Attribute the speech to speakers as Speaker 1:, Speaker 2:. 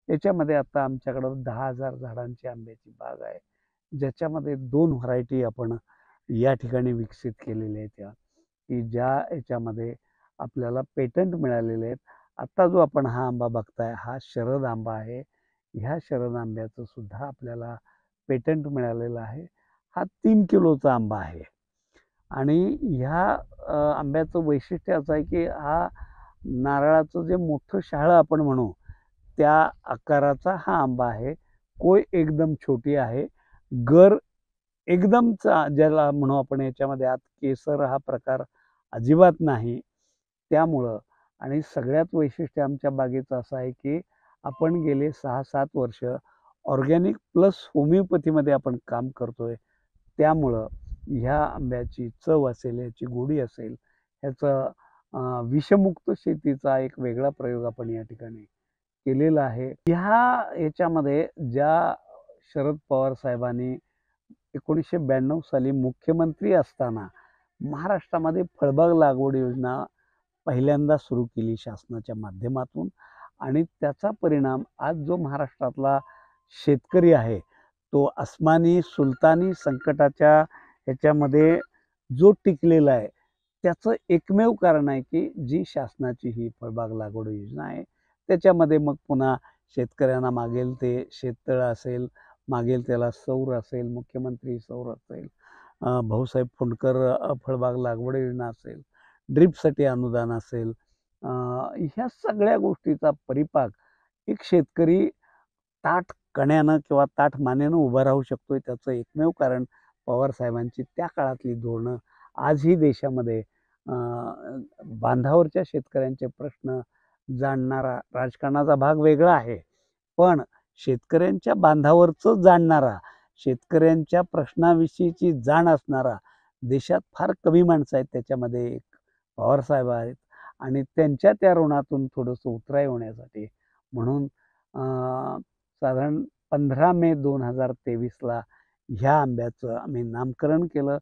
Speaker 1: याच्यामध्ये आता आमच्याकडं 10,000 झाडांची आंब्याची बाग आहे, ज्याच्यामध्ये 2 व्हरायटी आपण या ठिकाणी विकसित केलेल्या आहेत, की ज्या याच्यामध्ये आपल्याला पेटंट मिळालेले आहेत. आत्ता जो आपण हा आंबा बघताय, हा शरद आंबा आहे. ह्या शरद आंब्याचं सुद्धा आपल्याला पेटंट मिळालेलं आहे. हा 3 किलोचा आंबा आहे आणि ह्या आंब्याचं वैशिष्ट्य असं आहे, की हा नारळाचं जे मोठं शहाळं आपण म्हणू, त्या आकाराचा हा आंबा आहे. कोय एकदम छोटी आहे. गर एकदमचा ज्याला म्हणू आपण, याच्यामध्ये आत केसर हा प्रकार अजिबात नाही. त्यामुळं आणि सगळ्यात वैशिष्ट्य आमच्या बागेचं असं आहे, की आपण गेले 6-7 वर्ष ऑर्गॅनिक प्लस होमिओपॅथीमध्ये आपण काम करतोय. त्यामुळं ह्या आंब्याची चव असेल, ह्याची गोडी असेल, ह्याचं विषमुक्त शेतीचा एक वेगळा प्रयोग आपण या ठिकाणी केलेला आहे. ह्या ह्याच्यामध्ये ज्या शरद पवार साहेबांनी 1992 साली मुख्यमंत्री असताना महाराष्ट्रामध्ये फळबाग लागवड योजना पहिल्यांदा सुरू केली शासनाच्या माध्यमातून आणि त्याचा परिणाम आज जो महाराष्ट्रातला शेतकरी आहे, तो अस्मानी सुलतानी संकटाच्या ह्याच्यामध्ये जो टिकलेला आहे, त्याचं एकमेव कारण आहे, की जी शासनाची ही फळबाग लागवड योजना आहे. त्याच्यामध्ये मग पुन्हा शेतकऱ्यांना मागेल ते शेततळं असेल, मागेल त्याला सौर असेल, मुख्यमंत्री सौर असेल, भाऊसाहेब फुंडकर फळबाग लागवड योजना असेल, ड्रिपसाठी अनुदान असेल, ह्या सगळ्या गोष्टीचा परिपाक एक शेतकरी ताठ कण्यानं किंवा ताठ मानेनं उभा राहू शकतोय, त्याचं एकमेव कारण पवारसाहेबांची त्या काळातली धोरणं आजही देशामध्ये बांधावरच्या शेतकऱ्यांचे प्रश्न जाणणारा, राजकारणाचा भाग वेगळा आहे, पण शेतकऱ्यांच्या बांधावरचं जाणणारा, शेतकऱ्यांच्या प्रश्नाविषयीची जाण असणारा देशात फार कमी माणसं आहेत. त्याच्यामध्ये एक पवारसाहेब आहेत आणि त्यांच्या त्या ऋणातून थोडंसं उतराई होण्यासाठी म्हणून साधारण 15 मे 2023ला ह्या आंब्याचं आम्ही नामकरण केलं